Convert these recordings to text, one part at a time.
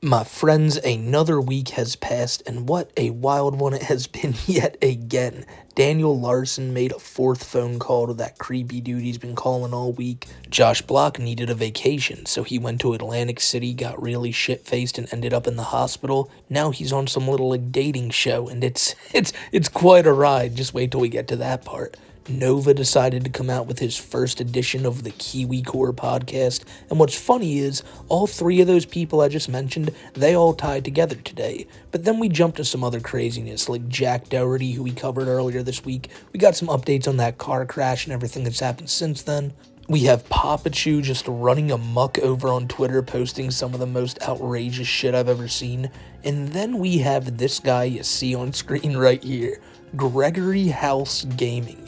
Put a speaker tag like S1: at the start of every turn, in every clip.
S1: My friends, another week has passed, and what a wild one it has been yet again. Daniel Larson made a fourth phone call to that creepy dude he's been calling all week. Josh Block needed a vacation, so he went to Atlantic City, got really shit-faced, and ended up in the hospital. Now he's on some little dating show, and it's quite a ride. Just wait till we get to that part. Nova decided to come out with his first edition of the Kiwi Core podcast, and what's funny is, all three of those people I just mentioned, they all tied together today. But then we jumped to some other craziness, like Jack Doherty, who we covered earlier this week. We got some updates on that car crash and everything that's happened since then. We have Papachu just running amok over on Twitter, posting some of the most outrageous shit I've ever seen. And then we have this guy you see on screen right here, Gregory House Gaming.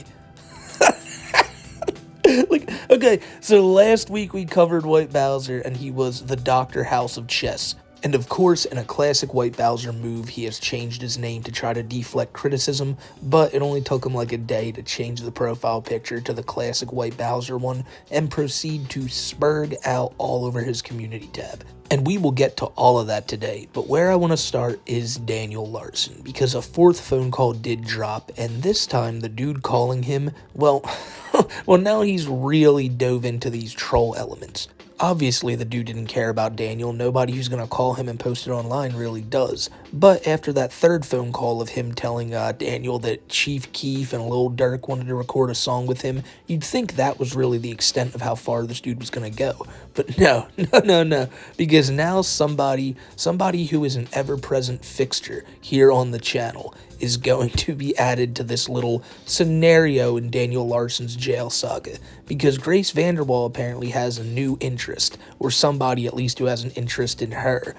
S1: Okay, so last week we covered White Bowser, and he was the Dr. House of Chess. And of course, in a classic White Bowser move, he has changed his name to try to deflect criticism, but it only took him like a day to change the profile picture to the classic White Bowser one, and proceed to spurg out all over his community tab. And we will get to all of that today, but where I want to start is Daniel Larson, because a fourth phone call did drop, and this time the dude calling him, well, now he's really dove into these troll elements. Obviously, the dude didn't care about Daniel. Nobody who's going to call him and post it online really does. But after that third phone call of him telling Daniel that Chief Keef and Lil Durk wanted to record a song with him, you'd think that was really the extent of how far this dude was going to go. But no. Because now somebody who is an ever-present fixture here on the channel is going to be added to this little scenario in Daniel Larson's jail saga, because Grace Vanderwall apparently has a new interest, or somebody at least who has an interest in her,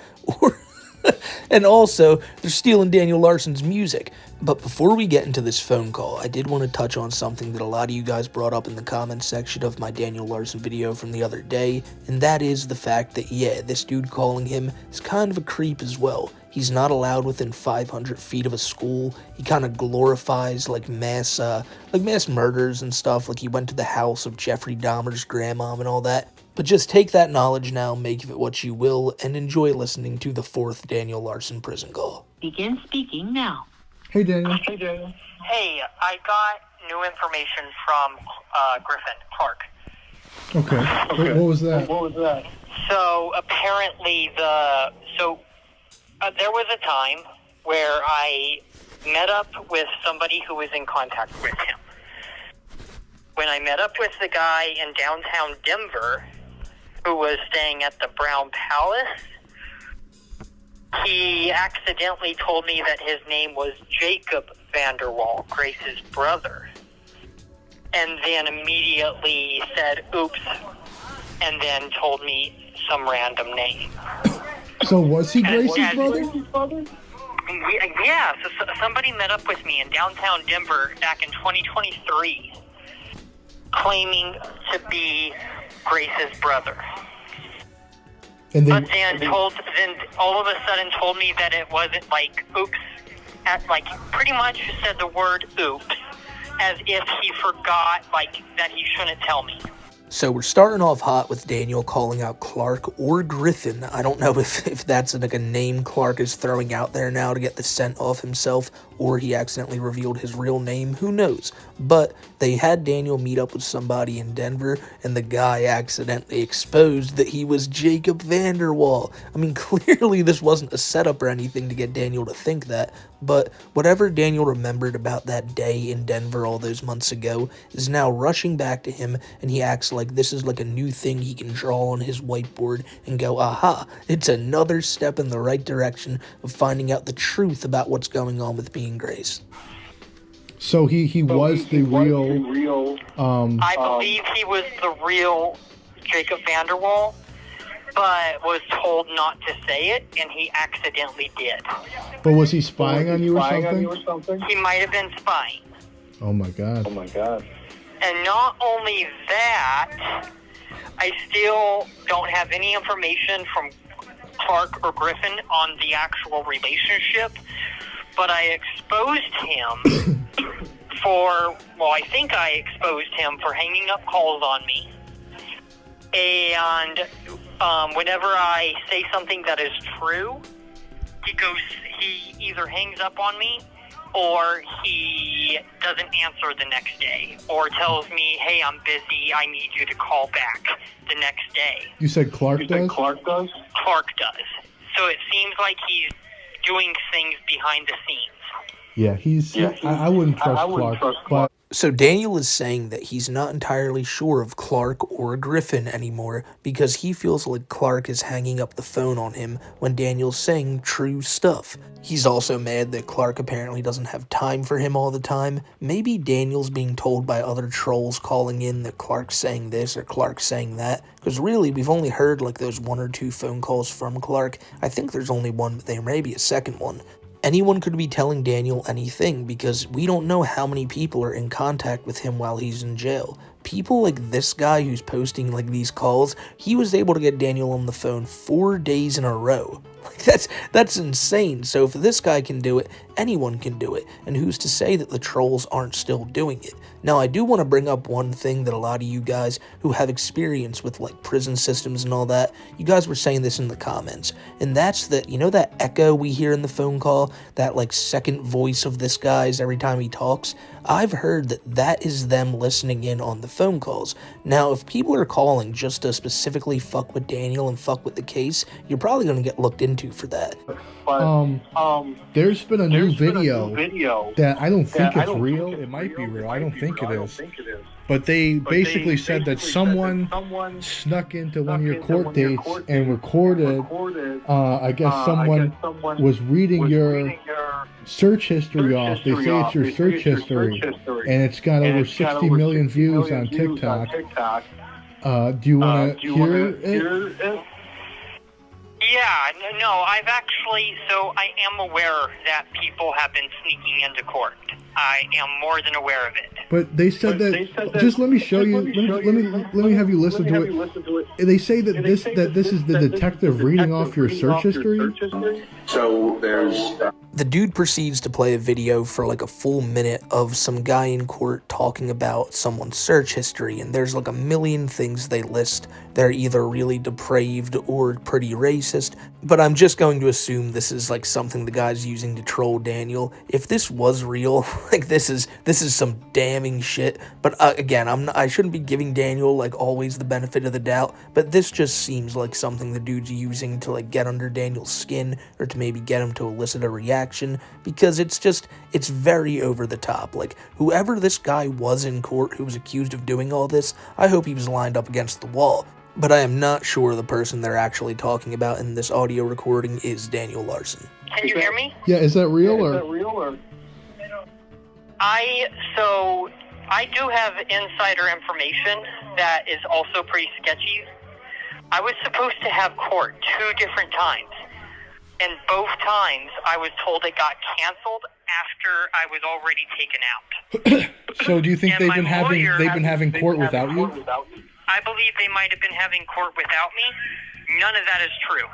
S1: and also, they're stealing Daniel Larson's music. But before we get into this phone call, I did want to touch on something that a lot of you guys brought up in the comments section of my Daniel Larson video from the other day, and that is the fact that, yeah, this dude calling him is kind of a creep as well. He's not allowed within 500 feet of a school. He kind of glorifies like mass murders and stuff, like he went to the house of Jeffrey Dahmer's grandmom and all that. But just take that knowledge now, make of it what you will, and enjoy listening to the fourth Daniel Larson prison call.
S2: Begin speaking now.
S3: Hey, Daniel.
S4: Hey, I got new information from Griffin Clark.
S3: Okay. What was that?
S4: So apparently there was a time where I met up with somebody who was in contact with him. When I met up with the guy in downtown Denver who was staying at the Brown Palace, he accidentally told me that his name was Jacob Vanderwall, Grace's brother, and then immediately said, oops, and then told me some random name.
S3: So was he Grace's brother?
S4: Yeah, so somebody met up with me in downtown Denver back in 2023, claiming to be Grace's brother.
S3: And
S4: But then all of a sudden told me that it wasn't like oops, pretty much said the word oops, as if he forgot that he shouldn't tell me.
S1: So we're starting off hot with Daniel calling out Clark or Griffin. I don't know if that's like a name Clark is throwing out there now to get the scent off himself, or he accidentally revealed his real name, who knows. But they had Daniel meet up with somebody in Denver, and the guy accidentally exposed that he was Jacob Vanderwall. I mean, clearly this wasn't a setup or anything to get Daniel to think that, but whatever Daniel remembered about that day in Denver all those months ago is now rushing back to him, and he acts like this is like a new thing he can draw on his whiteboard and go, aha, it's another step in the right direction of finding out the truth about what's going on with being Grace.
S3: So he was the real.
S4: I believe he was the real Jacob Vanderwall, but was told not to say it, and he accidentally did.
S3: But was he spying on you or something?
S4: He might have been spying.
S3: Oh my god.
S4: And not only that, I still don't have any information from Clark or Griffin on the actual relationship, but I exposed him I think I exposed him for hanging up calls on me and whenever I say something that is true, he either hangs up on me or he doesn't answer the next day or tells me, hey, I'm busy, I need you to call back the next day.
S3: You said Clark does?
S4: Clark does? Clark does. So it seems like he's doing things behind the scenes.
S3: Yeah, I wouldn't trust Clark. But
S1: So Daniel is saying that he's not entirely sure of Clark or Griffin anymore because he feels like Clark is hanging up the phone on him when Daniel's saying true stuff. He's also mad that Clark apparently doesn't have time for him all the time. Maybe Daniel's being told by other trolls calling in that Clark's saying this or Clark's saying that, because really we've only heard like those 1 or 2 phone calls from Clark. I think there's only one, but there may be a second one. Anyone could be telling Daniel anything because we don't know how many people are in contact with him while he's in jail. People like this guy who's posting like these calls, he was able to get Daniel on the phone 4 days in a row. Like that's insane. So if this guy can do it, anyone can do it. And who's to say that the trolls aren't still doing it? Now, I do want to bring up one thing that a lot of you guys who have experience with like prison systems and all that, you guys were saying this in the comments. And that's that, you know that echo we hear in the phone call, that like second voice of this guy's every time he talks? I've heard that that is them listening in on the phone calls. Now, if people are calling just to specifically fuck with Daniel and fuck with the case, you're probably going to get looked into for that.
S3: There's been a new video that I don't think it's real.
S2: It might be real. I don't think it is. But they basically said that someone
S3: snuck into one of your court dates and recorded, I guess someone was reading your search history off. They say it's your search history, and it's got over 60 million views on TikTok. Do you want to hear it?
S4: Yeah, no, I am aware that people have been sneaking into court. I am more than aware of it.
S3: But they said that, just let me show you, let me have you listen to it. They say that this is the detective reading off your search history.
S2: So there's...
S1: The dude proceeds to play a video for like a full minute of some guy in court talking about someone's search history, and there's like a million things they list. They're either really depraved or pretty racist, but I'm just going to assume this is like something the guy's using to troll Daniel. If this was real, like this is some damning shit. But again, I shouldn't be giving Daniel like always the benefit of the doubt, but this just seems like something the dude's using to like get under Daniel's skin or to maybe get him to elicit a reaction, because it's very over the top. Like, whoever this guy was in court who was accused of doing all this, I hope he was lined up against the wall. But I am not sure the person they're actually talking about in this audio recording is Daniel Larson.
S4: Can you hear me?
S3: Yeah, is that real or?
S4: I do have insider information that is also pretty sketchy. I was supposed to have court 2 different times, and both times I was told it got canceled after I was already taken out.
S3: So do you think they've been having court without you?
S4: I believe they might have been having court without me. None of that is true.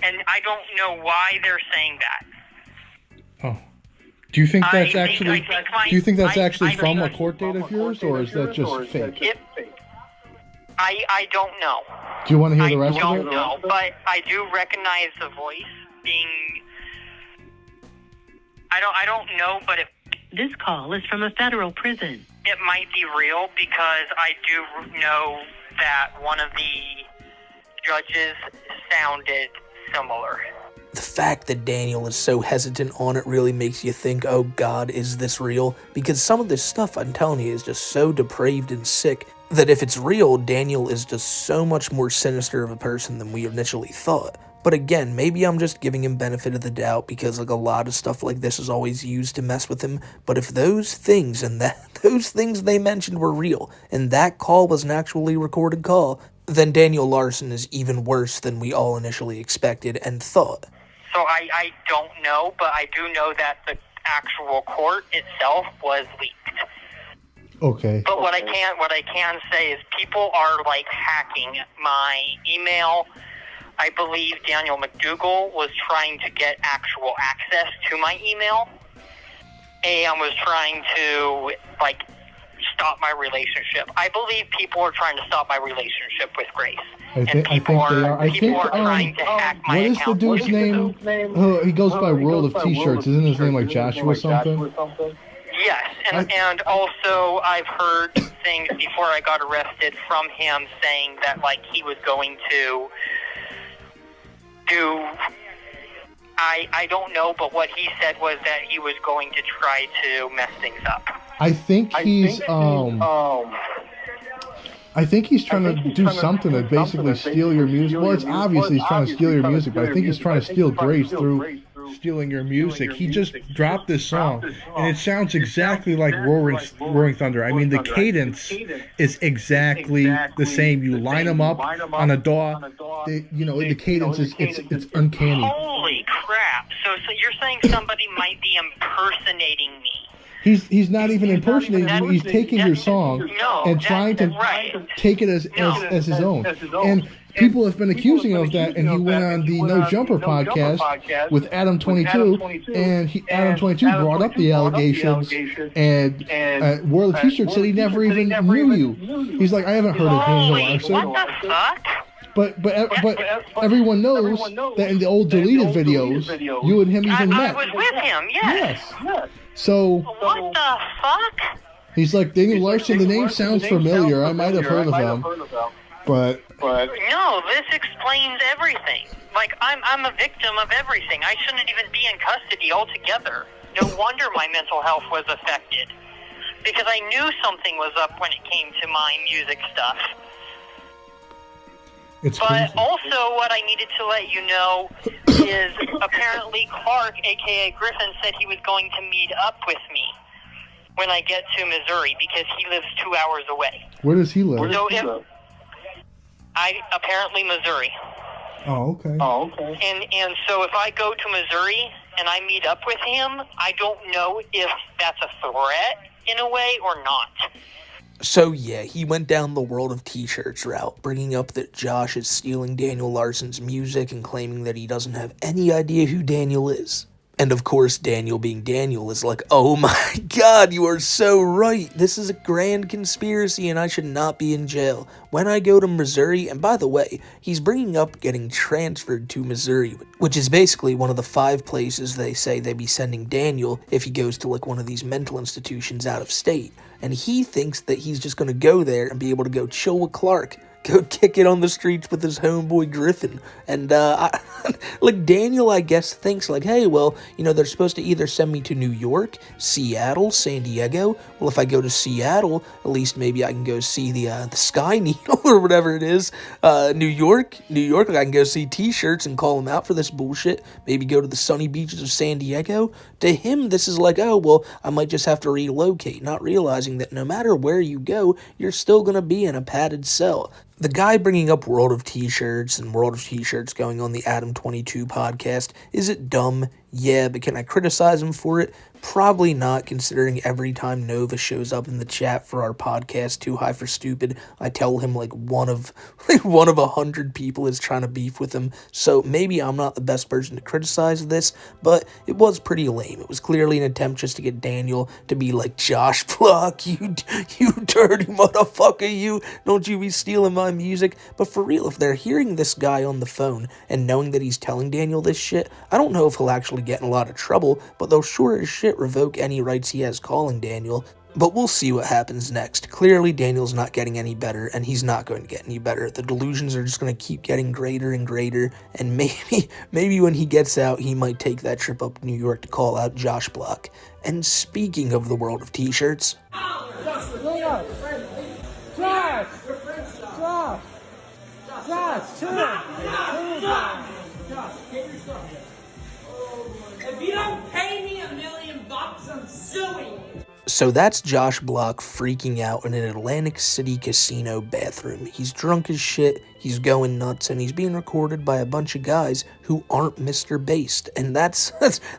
S4: And I don't know why they're saying that.
S3: Oh. Do you think that's actually from a court date of yours, or is that just fake?
S4: I don't know.
S3: Do you want to hear the rest of it?
S4: I don't know, but I do recognize the voice being... I don't know, but if...
S5: This call is from a federal prison.
S4: It might be real because I do know that one of the judges sounded similar.
S1: The fact that Daniel is so hesitant on it really makes you think, oh god, is this real? Because some of this stuff, I'm telling you, is just so depraved and sick that if it's real, Daniel is just so much more sinister of a person than we initially thought. But again, maybe I'm just giving him benefit of the doubt because like a lot of stuff like this is always used to mess with him. But if those things and those things they mentioned were real and that call was an actually recorded call, then Daniel Larson is even worse than we all initially expected and thought.
S4: So I don't know, but I do know that the actual court itself was leaked.
S3: Okay.
S4: But what I can say is people are like hacking my email. I believe Daniel McDougal was trying to get actual access to my email and was trying to like stop my relationship. I believe people are trying to stop my relationship with Grace.
S3: I think they are. I think,
S4: trying to hack my
S3: what is
S4: account.
S3: the dude's name? Oh, he goes by World of T-Shirts. Isn't his name like Joshua something?
S4: Yes, and also I've heard things before I got arrested from him saying that, like, he was going to do... I don't know, but what he said was that he was going to try to mess things up.
S3: I think he's trying to do something to basically steal your music. Well, it's obviously he's trying to steal your music, but I think he's trying to steal grace through stealing your music. He just dropped this song, and it sounds exactly like Roaring Thunder. I mean, the cadence is exactly the same. You line them up on a DAW. The cadence is it's uncanny.
S4: Holy crap! So you're saying somebody might be impersonating me?
S3: He's not even impersonating you. He's taking your song and trying to take it as his own. And people have been accusing him of that, and he went on the No Jumper podcast with Adam 22, and Adam 22 brought up the allegations, and World of T-Shirt said he never even knew you. He's like, I haven't heard of Daniel Larson.
S4: What the fuck?
S3: But everyone knows that in the old deleted videos, you and him even met.
S4: I was with him, yes.
S3: So
S4: what the fuck?
S3: He's like, Daniel Larson, the name sounds familiar. I might have heard of him. But
S4: no, this explains everything. Like, I'm a victim of everything. I shouldn't even be in custody altogether. No wonder my mental health was affected. Because I knew something was up when it came to my music stuff. But also, what I needed to let you know is apparently Clark, a.k.a. Griffin, said he was going to meet up with me when I get to Missouri because he lives 2 hours away.
S3: Where does he live?
S4: Apparently Missouri.
S3: Oh, okay.
S4: And so if I go to Missouri and I meet up with him, I don't know if that's a threat in a way or not.
S1: So yeah, he went down the World of T-Shirts route, bringing up that Josh is stealing Daniel Larson's music and claiming that he doesn't have any idea who Daniel is. And of course, Daniel being Daniel is like, oh my god, you are so right. This is a grand conspiracy and I should not be in jail. When I go to Missouri, and by the way, he's bringing up getting transferred to Missouri, which is basically one of the 5 places they say they'd be sending Daniel if he goes to like one of these mental institutions out of state. And he thinks that he's just going to go there and be able to go chill with Clark. Go kick it on the streets with his homeboy Griffin. And, like, Daniel, I guess, thinks, like, hey, well, they're supposed to either send me to New York, Seattle, San Diego. Well, if I go to Seattle, at least maybe I can go see the Sky Needle or whatever it is. New York, I can go see T-Shirts and call them out for this bullshit. Maybe go to the sunny beaches of San Diego. To him, this is like, oh, well, I might just have to relocate, not realizing that no matter where you go, you're still going to be in a padded cell. The guy bringing up World of T-Shirts and World of T-Shirts going on the Adam 22 podcast, is it dumb? Yeah, but can I criticize him for it? Probably not, considering every time Nova shows up in the chat for our podcast, Too High for Stupid, I tell him like one of 100 people is trying to beef with him, so maybe I'm not the best person to criticize this, but it was pretty lame. It was clearly an attempt just to get Daniel to be like, Josh Block, you dirty motherfucker, you, don't you be stealing my music. But for real, if they're hearing this guy on the phone and knowing that he's telling Daniel this shit, I don't know if he'll actually get in a lot of trouble, but they'll sure as shit revoke any rights he has calling Daniel. But we'll see what happens next. Clearly, Daniel's not getting any better, and he's not going to get any better. The delusions are just going to keep getting greater and greater, and maybe when he gets out, he might take that trip up to New York to call out Josh Block. And speaking of the World of T-Shirts...
S6: If you don't pay me $1 million, I'm suing you.
S1: So that's Josh Block freaking out in an Atlantic City casino bathroom. He's drunk as shit, he's going nuts, and he's being recorded by a bunch of guys who aren't Mr. Based. And that's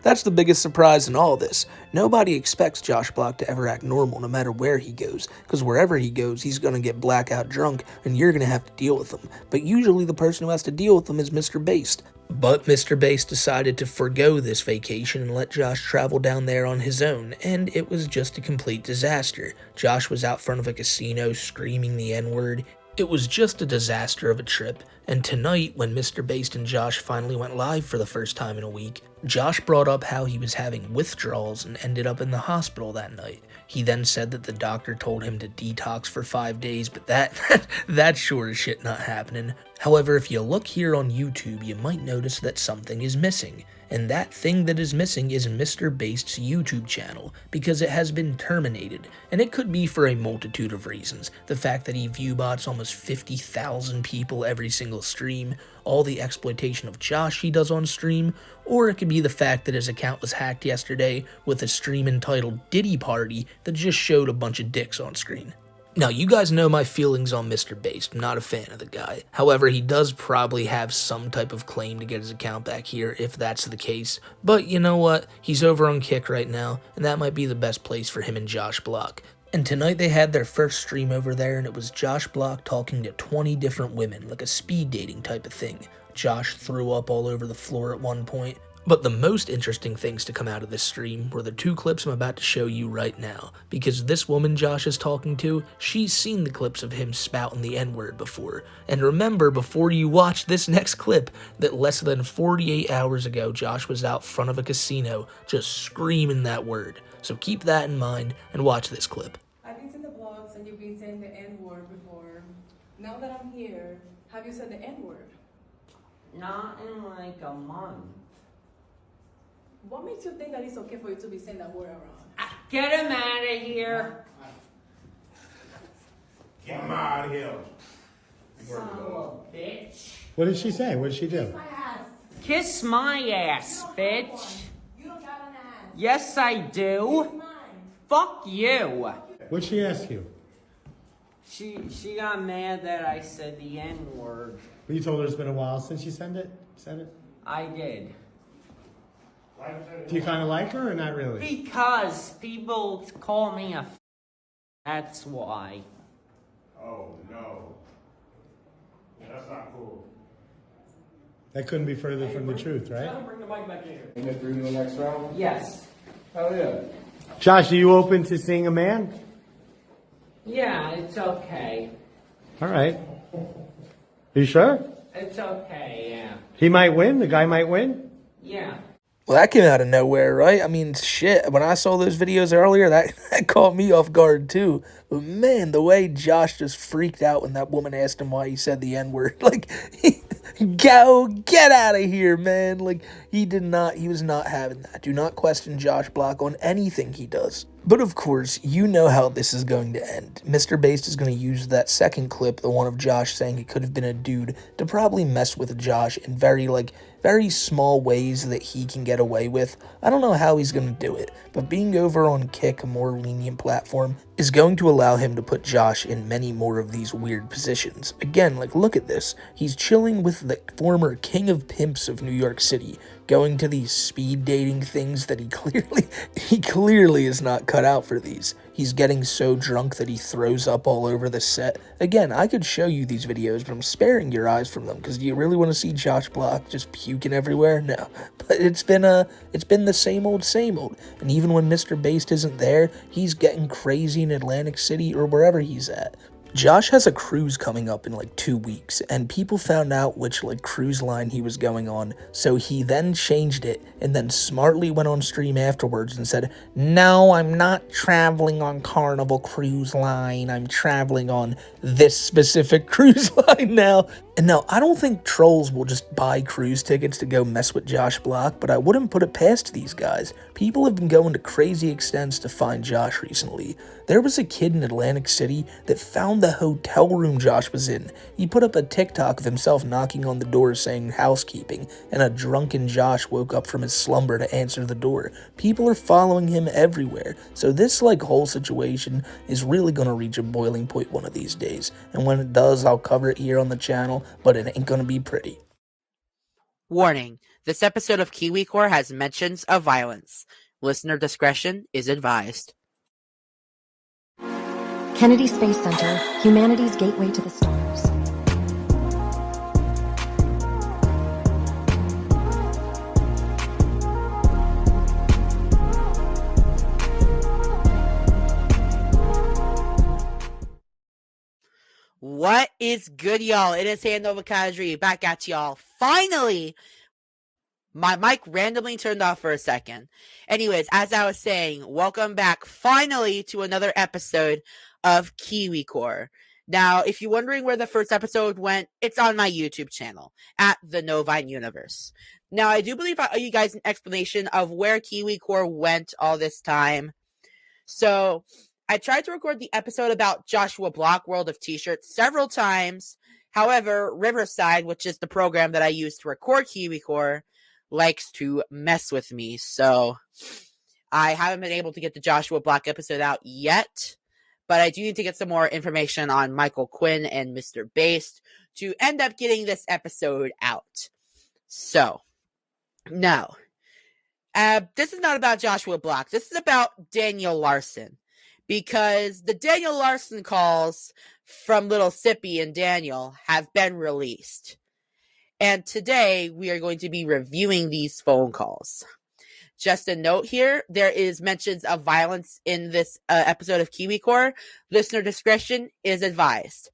S1: the biggest surprise in all this. Nobody expects Josh Block to ever act normal no matter where he goes, because wherever he goes, he's going to get blackout drunk, and you're going to have to deal with him. But usually the person who has to deal with him is Mr. Based. But Mr. Bass decided to forgo this vacation and let Josh travel down there on his own, and it was just a complete disaster. Josh was out front of a casino screaming the N-word. It was just a disaster of a trip, and tonight, when Mr. Based and Josh finally went live for the first time in a week, Josh brought up how he was having withdrawals and ended up in the hospital that night. He then said that the doctor told him to detox for 5 days, but that's sure as shit not happening. However, if you look here on YouTube, you might notice that something is missing. And that thing that is missing is Mr. Based's YouTube channel, because it has been terminated, and it could be for a multitude of reasons. The fact that he viewbots almost 50,000 people every single stream, all the exploitation of Josh he does on stream, or it could be the fact that his account was hacked yesterday with a stream entitled Diddy Party that just showed a bunch of dicks on screen. Now, you guys know my feelings on Mr. Based. I'm not a fan of the guy. However, he does probably have some type of claim to get his account back here, if that's the case. But you know what? He's over on Kick right now, and that might be the best place for him and Josh Block. And tonight they had their first stream over there, and it was Josh Block talking to 20 different women, like a speed dating type of thing. Josh threw up all over the floor at one point. But the most interesting things to come out of this stream were the 2 clips I'm about to show you right now, because this woman Josh is talking to, she's seen the clips of him spouting the N-word before. And remember, before you watch this next clip, that less than 48 hours ago, Josh was out front of a casino just screaming that word. So keep that in mind and watch this clip.
S7: I've been seeing the blogs and you've been saying the N-word before. Now that I'm here, have you said the N-word?
S6: Not in like a month.
S7: What makes you think that it's okay for you to be saying that word around?
S6: Get him out of here.
S8: Get him out of here.
S6: Son of a bitch.
S3: What did she say? What did she do?
S6: Kiss my ass, bitch.
S7: You don't got an ass.
S6: Yes, I do.
S7: Mine.
S6: Fuck you.
S3: What'd she ask you?
S6: She got mad that I said the N-word.
S3: You told her it's been a while since you said it?
S6: I did.
S3: Do you kind of like her or not really?
S6: Because people call me a that's why.
S8: Oh, no. That's not cool.
S3: That couldn't be further from the truth, right?
S6: Bring the mic back here.
S9: You get through to the next round?
S6: Yes.
S9: Hell yeah.
S3: Josh, are you open to seeing a man?
S6: Yeah, it's okay.
S3: All right. You sure?
S6: It's okay, yeah.
S3: He might win? The guy might win?
S6: Yeah.
S1: Well, that came out of nowhere, right? I mean, shit, when I saw those videos earlier, that caught me off guard, too. But, man, the way Josh just freaked out when that woman asked him why he said the N-word. Like, get out of here, man. Like, he was not having that. Do not question Josh Block on anything he does. But, of course, you know how this is going to end. Mr. Based is going to use that second clip, the one of Josh saying it could have been a dude, to probably mess with Josh in very small ways that he can get away with. I don't know how he's going to do it, but being over on Kick, a more lenient platform, is going to allow him to put Josh in many more of these weird positions. Again, like, look at this. He's chilling with the former king of pimps of New York City, going to these speed dating things that he clearly is not cut out for these. He's getting so drunk that he throws up all over the set. Again, I could show you these videos, but I'm sparing your eyes from them, because do you really want to see Josh Block just puking everywhere? No. But it's been the same old, and even when Mr. Based isn't there, he's getting crazy in Atlantic City or wherever he's at. Josh has a cruise coming up in like 2 weeks, and people found out which cruise line he was going on, so he then changed it and then smartly went on stream afterwards and said, "No, I'm not traveling on Carnival Cruise Line, I'm traveling on this specific cruise line now." And now, I don't think trolls will just buy cruise tickets to go mess with Josh Block, but I wouldn't put it past these guys. People have been going to crazy extents to find Josh recently. There was a kid in Atlantic City that found the hotel room Josh was in. He put up a TikTok of himself knocking on the door saying housekeeping, and a drunken Josh woke up from his slumber to answer the door. People are following him everywhere, so this whole situation is really going to reach a boiling point one of these days, and when it does, I'll cover it here on the channel, but it ain't gonna be pretty.
S10: Warning, this episode of Kiwi Core has mentions of violence. Listener discretion is advised.
S11: Kennedy Space Center, humanity's gateway to the stars.
S10: What is good, y'all? It is Nova Kadri back at y'all. Finally! My mic randomly turned off for a second. Anyways, as I was saying, welcome back finally to another episode of Kiwi Core. Now, if you're wondering where the first episode went, it's on my YouTube channel at the Novine Universe. Now, I do believe I owe you guys an explanation of where Kiwi Core went all this time. So, I tried to record the episode about Joshua Block World of T-Shirts several times. However, Riverside, which is the program that I use to record Kiwi Core, likes to mess with me, so I haven't been able to get the Joshua Block episode out yet, but I do need to get some more information on Michael Quinn and Mr. Based to end up getting this episode out. So, no. This is not about Joshua Block. This is about Daniel Larson, because the Daniel Larson calls from Little Sippy and Daniel have been released. And today, we are going to be reviewing these phone calls. Just a note here, there is mentions of violence in this episode of Kiwi Core. Listener discretion is advised.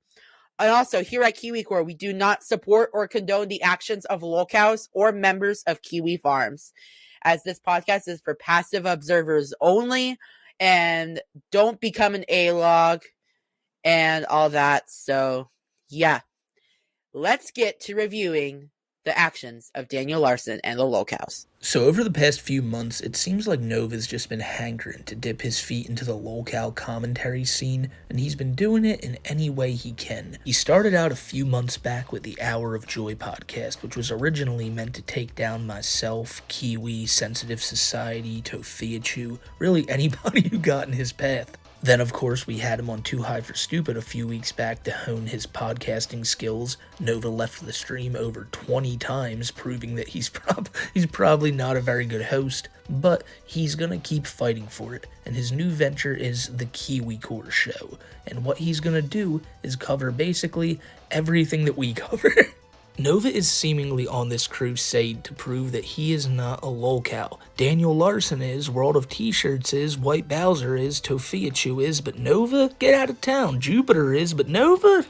S10: And also, here at Kiwi Core, we do not support or condone the actions of locals or members of Kiwi Farms, as this podcast is for passive observers only, and don't become an A-log and all that. So, yeah. Let's get to reviewing the actions of Daniel Larson and the locals.
S1: So over the past few months, it seems like Nova's just been hankering to dip his feet into the local commentary scene, and he's been doing it in any way he can. He started out a few months back with the Hour of Joy podcast, which was originally meant to take down myself, Kiwi, Sensitive Society, Tofiachu, really anybody who got in his path. Then, of course, we had him on Too High for Stupid a few weeks back to hone his podcasting skills. Nova left the stream over 20 times, proving that he's probably not a very good host, but he's gonna keep fighting for it, and his new venture is the Kiwi Core show, and what he's gonna do is cover basically everything that we cover. Nova is seemingly on this crusade to prove that he is not a local. Daniel Larson is, World of T-Shirts is, White Bowser is, Tofiachu is, but Nova? Get out of town. Jupiter is, but Nova?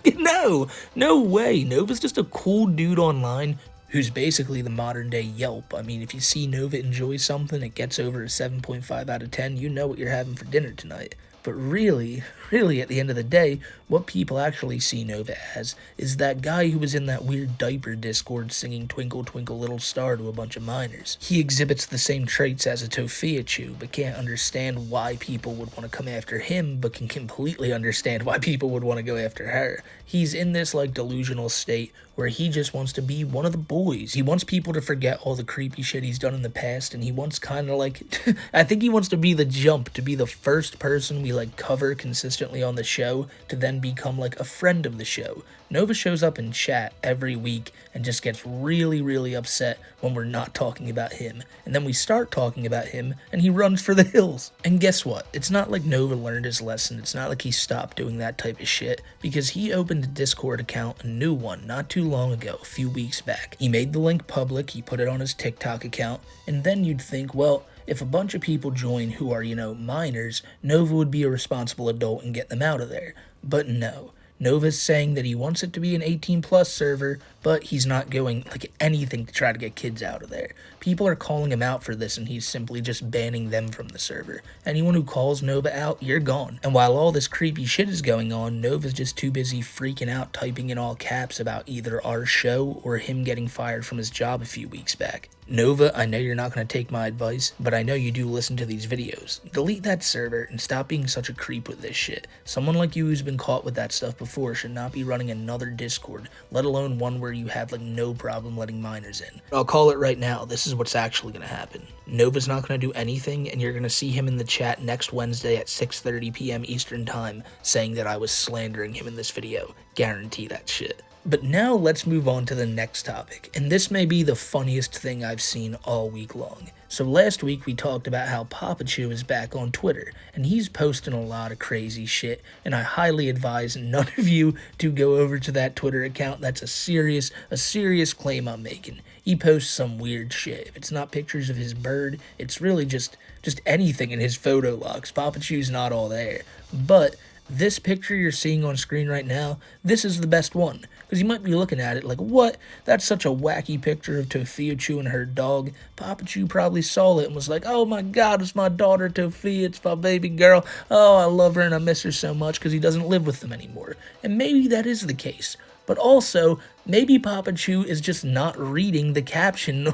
S1: No way. Nova's just a cool dude online who's basically the modern day Yelp. I mean, if you see Nova enjoy something, it gets over a 7.5 out of 10, you know what you're having for dinner tonight. But really, at the end of the day, what people actually see Nova as is that guy who was in that weird diaper Discord singing Twinkle Twinkle Little Star to a bunch of minors. He exhibits the same traits as a Tofiachu, but can't understand why people would want to come after him, but can completely understand why people would want to go after her. He's in this, delusional state where he just wants to be one of the boys. He wants people to forget all the creepy shit he's done in the past, and he wants I think he wants to be the jump, to be the first person we cover consistently on the show, to then become a friend of the show. Nova shows up in chat every week and just gets really, really upset when we're not talking about him. And then we start talking about him and he runs for the hills. And guess what? It's not like Nova learned his lesson. It's not like he stopped doing that type of shit, because he opened a Discord account, a new one, not too long ago, a few weeks back. He made the link public, he put it on his TikTok account, and then you'd think, well, if a bunch of people join who are, minors, Nova would be a responsible adult and get them out of there. But no. Nova's saying that he wants it to be an 18+ server, but he's not going anything to try to get kids out of there. People are calling him out for this, and he's simply just banning them from the server. Anyone who calls Nova out, you're gone. And while all this creepy shit is going on, Nova's just too busy freaking out, typing in all caps about either our show or him getting fired from his job a few weeks back. Nova, I know you're not going to take my advice, but I know you do listen to these videos. Delete that server and stop being such a creep with this shit. Someone like you who's been caught with that stuff before should not be running another Discord, let alone one where you have no problem letting minors in. I'll call it right now, this is what's actually going to happen. Nova's not going to do anything, and you're going to see him in the chat next Wednesday at 6:30 p.m. Eastern Time saying that I was slandering him in this video. Guarantee that shit. But now let's move on to the next topic, and this may be the funniest thing I've seen all week long. So last week we talked about how Papachu is back on Twitter, and he's posting a lot of crazy shit, and I highly advise none of you to go over to that Twitter account. That's a serious claim I'm making. He posts some weird shit. If it's not pictures of his bird, it's really just anything in his photo logs. Papachu's not all there. But This picture you're seeing on screen right now, this is the best one. Because you might be looking at it like, what? That's such a wacky picture of Tofia chewing her dog. Papa Chew probably saw it and was like, oh my god, it's my daughter Tofia, it's my baby girl. Oh, I love her and I miss her so much because he doesn't live with them anymore. And maybe that is the case. But also, maybe Papa Chew is just not reading the caption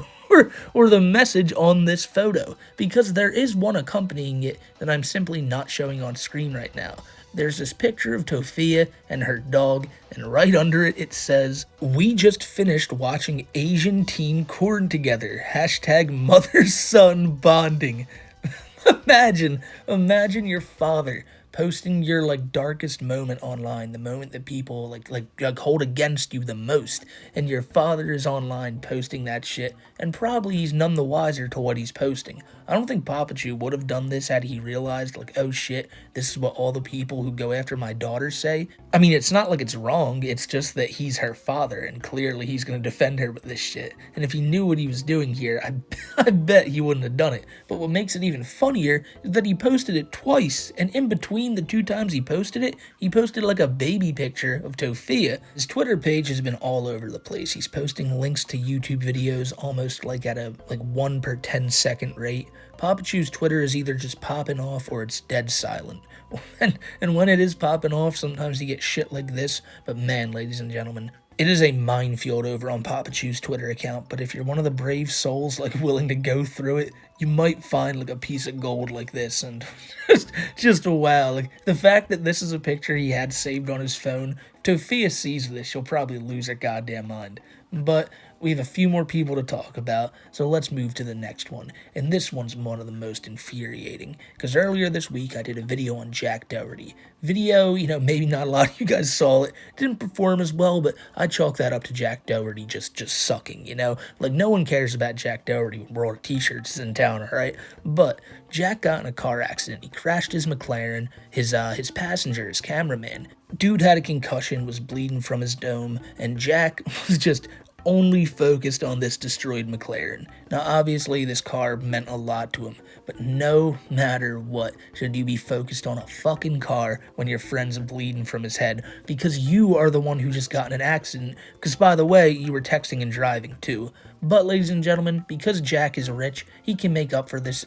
S1: or the message on this photo. Because there is one accompanying it that I'm simply not showing on screen right now. There's this picture of Tofia and her dog, and right under it, it says, we just finished watching Asian teen corn together. Hashtag mother-son bonding. Imagine your father posting your, like, darkest moment online, the moment that people, like hold against you the most, and your father is online posting that shit, and probably he's none the wiser to what he's posting. I don't think Papa Chew would have done this had he realized, like, oh shit, this is what all the people who go after my daughter say. I mean, it's not like it's wrong, it's just that he's her father, and clearly he's gonna defend her with this shit. And if he knew what he was doing here, I bet he wouldn't have done it. But what makes it even funnier is that he posted it twice, and in between the 2 times he posted like a baby picture of Tofia. His Twitter page has been all over the place. He's posting links to YouTube videos almost like at a 1 per 10 second rate. Papa Chew's Twitter is either just popping off or it's dead silent. And when it is popping off, sometimes you get shit like this. But man, ladies and gentlemen, it is a minefield over on Papa Chew's Twitter account, but if you're one of the brave souls, like, willing to go through it, you might find, like, a piece of gold like this, and just wow. Like, the fact that this is a picture he had saved on his phone, if Tofia sees this, she'll probably lose her goddamn mind. But we have a few more people to talk about, so let's move to the next one. And this one's one of the most infuriating, because earlier this week I did a video on Jack Doherty. Video, maybe not a lot of you guys saw it, didn't perform as well, but I chalk that up to Jack Doherty just sucking, Like, no one cares about Jack Doherty when we're t-shirts in town, alright? But Jack got in a car accident. He crashed his McLaren, his passenger, his cameraman. Dude had a concussion, was bleeding from his dome, and Jack was just only focused on this destroyed McLaren. Now, obviously, this car meant a lot to him, but no matter what should you be focused on a fucking car when your friend's bleeding from his head, because you are the one who just got in an accident, because, by the way, you were texting and driving, too. But, ladies and gentlemen, because Jack is rich, he can make up for this,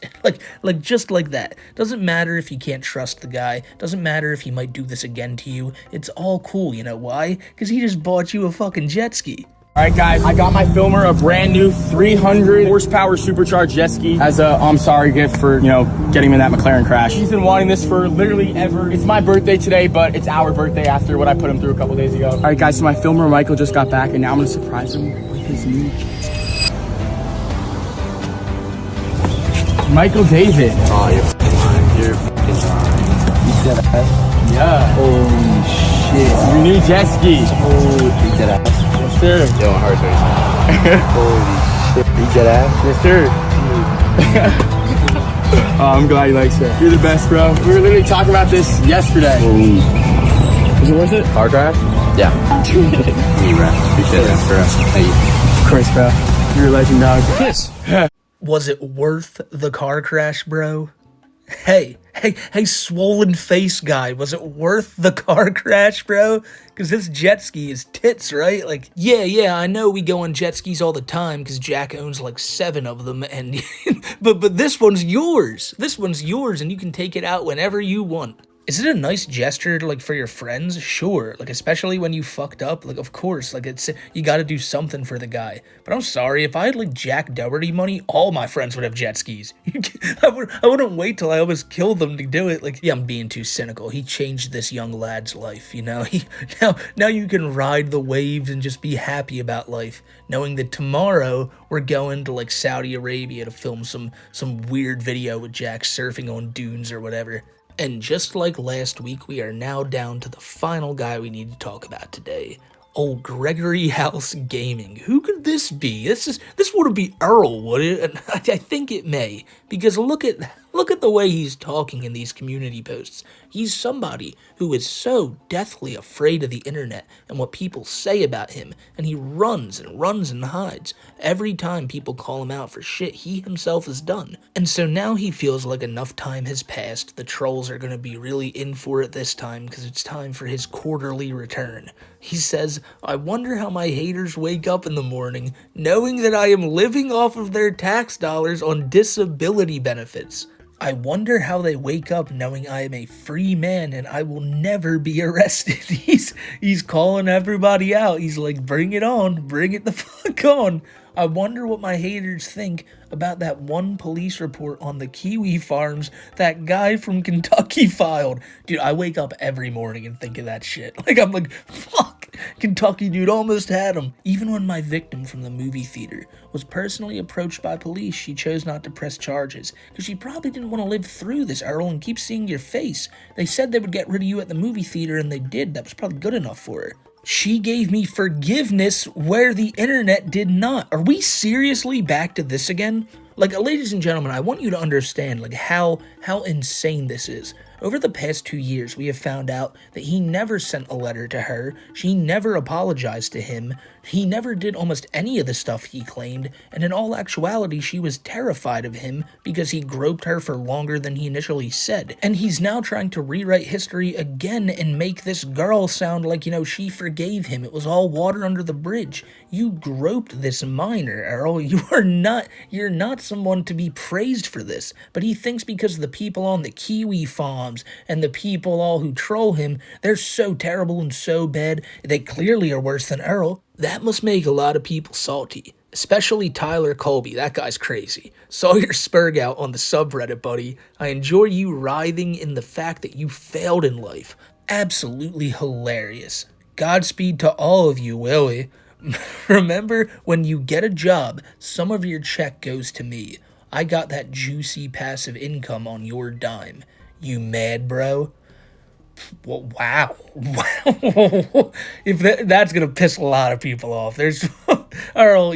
S1: just like that. Doesn't matter if you can't trust the guy, doesn't matter if he might do this again to you, it's all cool, you know why? Because he just bought you a fucking jet ski.
S12: Alright guys, I got my filmer a brand new 300 horsepower supercharged jet ski as a I'm sorry gift for, getting him in that McLaren crash. He's been wanting this for literally ever. It's my birthday today, but it's our birthday after what I put him through a couple days ago. Alright guys, so my filmer Michael just got back and now I'm gonna surprise him with his new jet ski. Michael David. Oh, you're lying. You're lying. You dead ass? Yeah. Holy shit. Your new jet ski. Oh, you dead ass? Yes, sir. Yo, my heart's racing. Holy shit. You dead ass? Yes, sir. Oh, I'm glad you like it. You're the best, bro. We were literally talking about this yesterday. Was it worth it? Car crash? Yeah. You bro. Appreciate it, bro. Thank you. Of course, bro. You're a legend, dog. Kiss.
S1: Was it worth the car crash, bro? Hey, swollen face guy, was it worth the car crash, bro? Because this jet ski is tits, right? Like, yeah, I know we go on jet skis all the time because Jack owns like 7 of them, and but this one's yours. This one's yours, and you can take it out whenever you want. Is it a nice gesture, like, for your friends? Sure. Like, especially when you fucked up. Like, of course. Like, you gotta do something for the guy. But I'm sorry, if I had, like, Jack Doherty money, all my friends would have jet skis. I wouldn't wait till I almost killed them to do it. Like, yeah, I'm being too cynical. He changed this young lad's life, Now you can ride the waves and just be happy about life, knowing that tomorrow we're going to, like, Saudi Arabia to film some weird video with Jack surfing on dunes or whatever. And just like last week, we are now down to the final guy we need to talk about today. Old Gregory House Gaming. Who could this be? This wouldn't be Earl, would it? And I think it may, because look at Look at the way he's talking in these community posts. He's somebody who is so deathly afraid of the internet and what people say about him, and he runs and hides every time people call him out for shit he himself has done. And so now he feels like enough time has passed, the trolls are going to be really in for it this time because it's time for his quarterly return. He says, "I wonder how my haters wake up in the morning knowing that I am living off of their tax dollars on disability benefits. I wonder how they wake up knowing I am a free man and I will never be arrested." He's calling everybody out. He's like, bring it on. Bring it the fuck on. I wonder what my haters think about that one police report on the kiwi farms that guy from Kentucky filed. Dude, I wake up every morning and think of that shit. I'm like, fuck. Kentucky dude almost had him. Even when my victim from the movie theater was personally approached by police, she chose not to press charges because she probably didn't want to live through this, Earl, and keep seeing your face. They said they would get rid of you at the movie theater, and they did. That was probably good enough for her. She gave me forgiveness where the internet did not. Are we seriously back to this again? Ladies and gentlemen, I want you to understand, how insane this is. Over the past 2 years, we have found out that he never sent a letter to her, she never apologized to him, he never did almost any of the stuff he claimed, and in all actuality, she was terrified of him because he groped her for longer than he initially said. And he's now trying to rewrite history again and make this girl sound like, she forgave him. It was all water under the bridge. You groped this minor, Earl. You're not someone to be praised for this. But he thinks because the people on the kiwi farms and the people all who troll him, they're so terrible and so bad, they clearly are worse than Earl. That must make a lot of people salty. Especially Tyler Colby, that guy's crazy. Saw your spurg out on the subreddit, buddy. I enjoy you writhing in the fact that you failed in life. Absolutely hilarious. Godspeed to all of you, Willie. Remember, when you get a job, some of your check goes to me. I got that juicy passive income on your dime. You mad, bro? Well, wow. If that's gonna piss a lot of people off. There's Earl,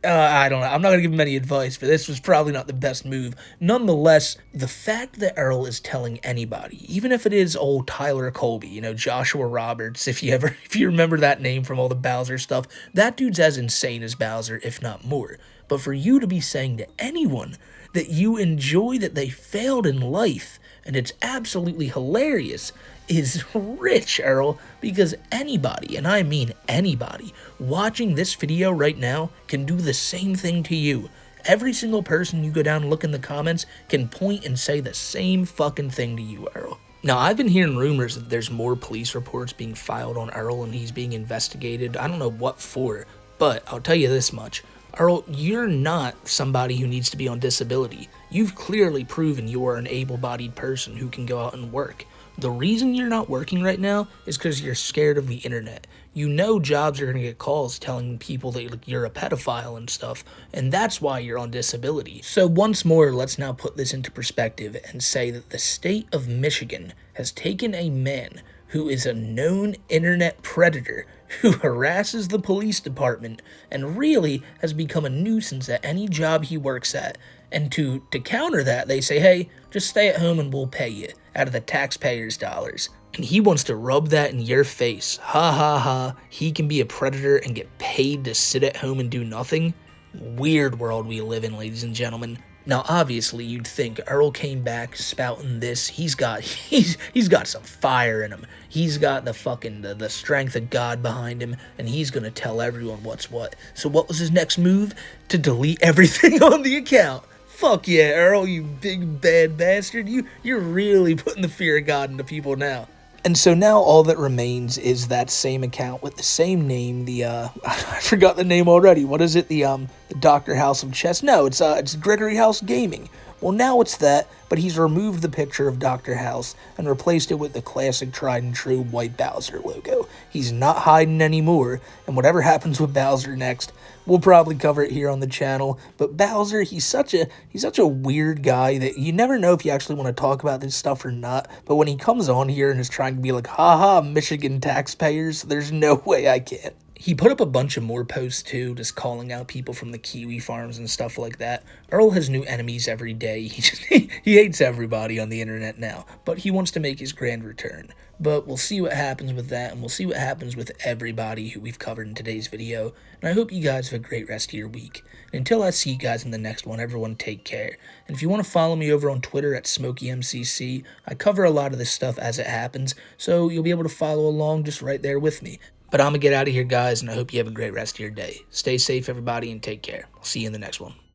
S1: I don't know. I'm not gonna give him any advice, but this was probably not the best move. Nonetheless, the fact that Earl is telling anybody, even if it is old Tyler Colby, Joshua Roberts, if you remember that name from all the Bowser stuff, that dude's as insane as Bowser, if not more. But for you to be saying to anyone that you enjoy that they failed in life, and it's absolutely hilarious, is rich, Earl, because anybody, and I mean anybody, watching this video right now can do the same thing to you. Every single person you go down and look in the comments can point and say the same fucking thing to you, Earl. Now, I've been hearing rumors that there's more police reports being filed on Earl and he's being investigated. I don't know what for, but I'll tell you this much. Earl, you're not somebody who needs to be on disability. You've clearly proven you are an able-bodied person who can go out and work. The reason you're not working right now is because you're scared of the internet. You know jobs are going to get calls telling people that you're a pedophile and stuff, and that's why you're on disability. So once more, let's now put this into perspective and say that the state of Michigan has taken a man who is a known internet predator who harasses the police department and really has become a nuisance at any job he works at. And to counter that, they say, hey, just stay at home and we'll pay you out of the taxpayers' dollars. And he wants to rub that in your face. Ha ha ha, he can be a predator and get paid to sit at home and do nothing? Weird world we live in, ladies and gentlemen. Now, obviously, you'd think Earl came back spouting this. He's got some fire in him. He's got the strength of God behind him, and he's gonna tell everyone what's what. So what was his next move? To delete everything on the account. Fuck yeah, Earl, you big bad bastard. You're really putting the fear of God into people now. And so now all that remains is that same account with the same name, I forgot the name already. What is it? The Dr. House of Chess? No, it's Gregory House Gaming. Well, now it's that, but he's removed the picture of Dr. House and replaced it with the classic tried and true white Bowser logo. He's not hiding anymore, and whatever happens with Bowser next, we'll probably cover it here on the channel. But Bowser, he's such a weird guy that you never know if you actually want to talk about this stuff or not. But when he comes on here and is trying to be like, haha, Michigan taxpayers, there's no way I can't. He put up a bunch of more posts too, just calling out people from the kiwi farms and stuff like that. Earl has new enemies every day. He hates everybody on the internet now, but he wants to make his grand return. But we'll see what happens with that, and we'll see what happens with everybody who we've covered in today's video. And I hope you guys have a great rest of your week. And until I see you guys in the next one, everyone take care. And if you want to follow me over on Twitter at SmokeyMcC, I cover a lot of this stuff as it happens, so you'll be able to follow along just right there with me. But I'm going to get out of here, guys, and I hope you have a great rest of your day. Stay safe, everybody, and take care. I'll see you in the next one.